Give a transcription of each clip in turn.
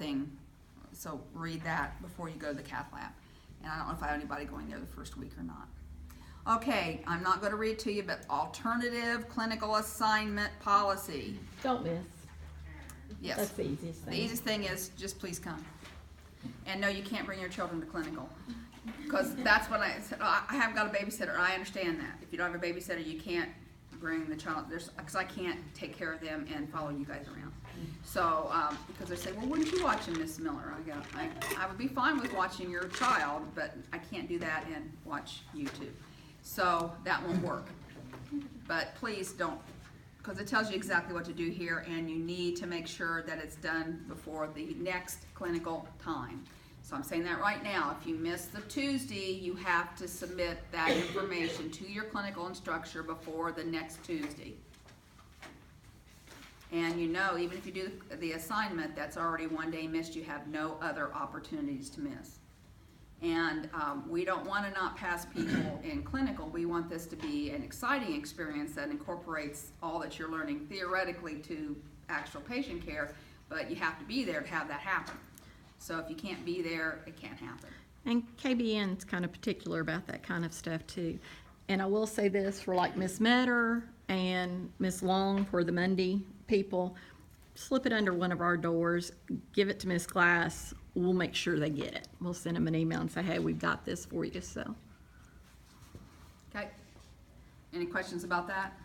thing, so read that before you go to the cath lab. And I don't know if I have anybody going there the first week or not. Okay, I'm not going to read to you, but alternative clinical assignment policy. Don't miss. Yes. That's the easiest thing. The easiest thing is just please come. And no, you can't bring your children to clinical. Because that's what I said. Oh, I haven't got a babysitter. I understand that. If you don't have a babysitter, you can't bring the child. Because I can't take care of them and follow you guys around. So, because they say, well, wouldn't you watch him, Miss Miller? I go, I would be fine with watching your child, but I can't do that and watch YouTube. So that won't work. But please don't, because it tells you exactly what to do here, and you need to make sure that it's done before the next clinical time. So I'm saying that right now. If you miss the Tuesday, you have to submit that information to your clinical instructor before the next Tuesday. And you know, even if you do the assignment, that's already one day missed. You have no other opportunities to miss. And we don't want to not pass people in clinical. We want this to be an exciting experience that incorporates all that you're learning theoretically to actual patient care, but you have to be there to have that happen. So if you can't be there, it can't happen. And KBN's kind of particular about that kind of stuff too. And I will say this for like Miss Metter and Miss Long for the Monday people, slip it under one of our doors, give it to Miss Glass. We'll make sure they get it. We'll send them an email and say, hey, we've got this for you. So. Okay. Any questions about that?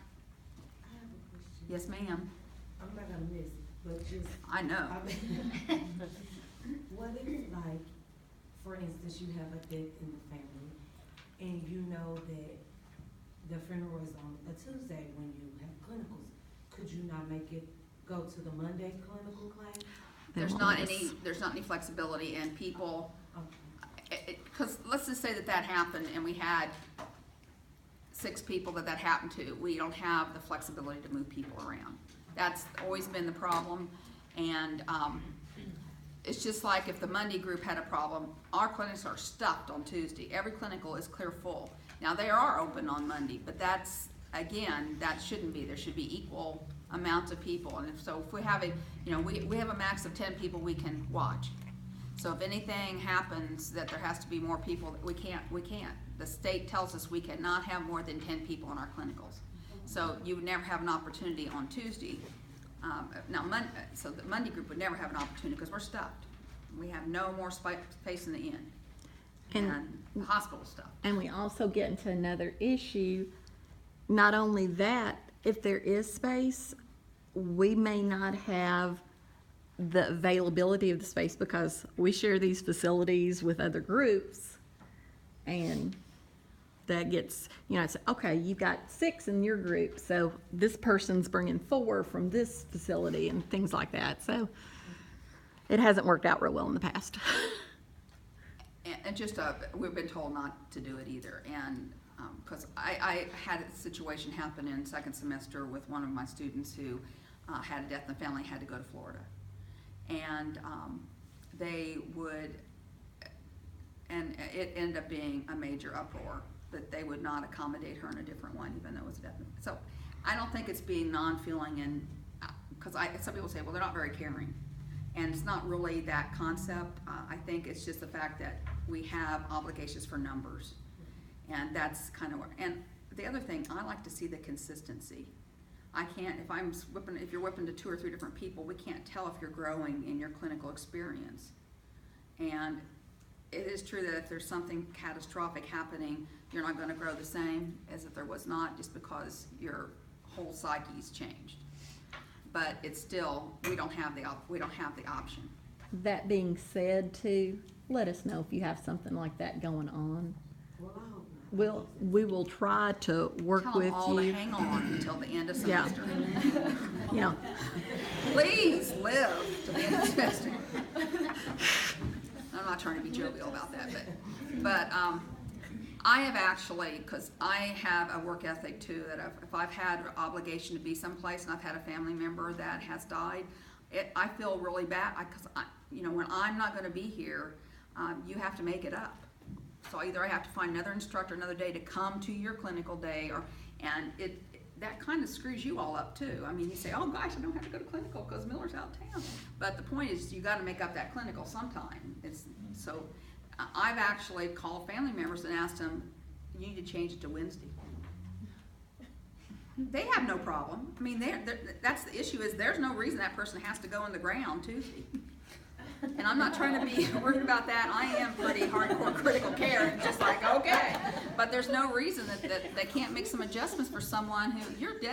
I have a question. Yes, ma'am. I'm not gonna miss it, but just. I know. What if, like, for instance, you have a death in the family, and you know that the funeral is on a Tuesday when you have clinicals? Could you not make it go to the Monday clinical class? There's not any flexibility, and people, because let's just say that happened and we had 6 people that happened to. We don't have the flexibility to move people around. That's always been the problem, and it's just like if the Monday group had a problem, our clinics are stuffed on Tuesday. Every clinical is clear full. Now they are open on Monday, but that's, again, that shouldn't be. There should be equal amounts of people, and if we have we have a max of 10 people we can watch. So if anything happens that there has to be more people, we can't. The state tells us we cannot have more than 10 people in our clinicals. So you would never have an opportunity on Tuesday. So the Monday group would never have an opportunity because we're stuffed. We have no more space in the inn and hospital stuff. And we also get into another issue. Not only that, if there is space, we may not have the availability of the space because we share these facilities with other groups, and that gets, it's okay, you've got 6 in your group, so this person's bringing 4 from this facility and things like that. So it hasn't worked out real well in the past. And just we've been told not to do it either, and because I had a situation happen in second semester with one of my students who had a death in the family, had to go to Florida, and and it ended up being a major uproar that they would not accommodate her in a different one, even though it was a death. So I don't think it's being non-feeling, and because some people say, well, they're not very caring, and it's not really that concept. I think it's just the fact that we have obligations for numbers. And that's kind of and the other thing, I like to see the consistency. I can't, if you're whipping to 2 or 3 different people, we can't tell if you're growing in your clinical experience. And it is true that if there's something catastrophic happening, you're not going to grow the same as if there was not, just because your whole psyche's changed. But it's still, we don't have the option. That being said, too, let us know if you have something like that going on. Well, I hope not. We will try to work Tell with them all you. to hang on until the end of Yeah. semester. Yeah. Please live to the end of the semester. I'm not trying to be jovial about that, but I have actually, because I have a work ethic too, that if I've had an obligation to be someplace and I've had a family member that has died, I feel really bad, because when I'm not going to be here, you have to make it up. So either I have to find another instructor another day to come to your clinical day, and that kind of screws you all up too. I mean, you say, oh gosh, I don't have to go to clinical because Miller's out of town. But the point is, you gotta make up that clinical sometime. So I've actually called family members and asked them, you need to change it to Wednesday. They have no problem. I mean, that's the issue, is there's no reason that person has to go in the ground Tuesday. And I'm not trying to be worried about that. I am pretty hardcore critical care. It's just like, okay. But there's no reason that they can't make some adjustments for someone who, you're dead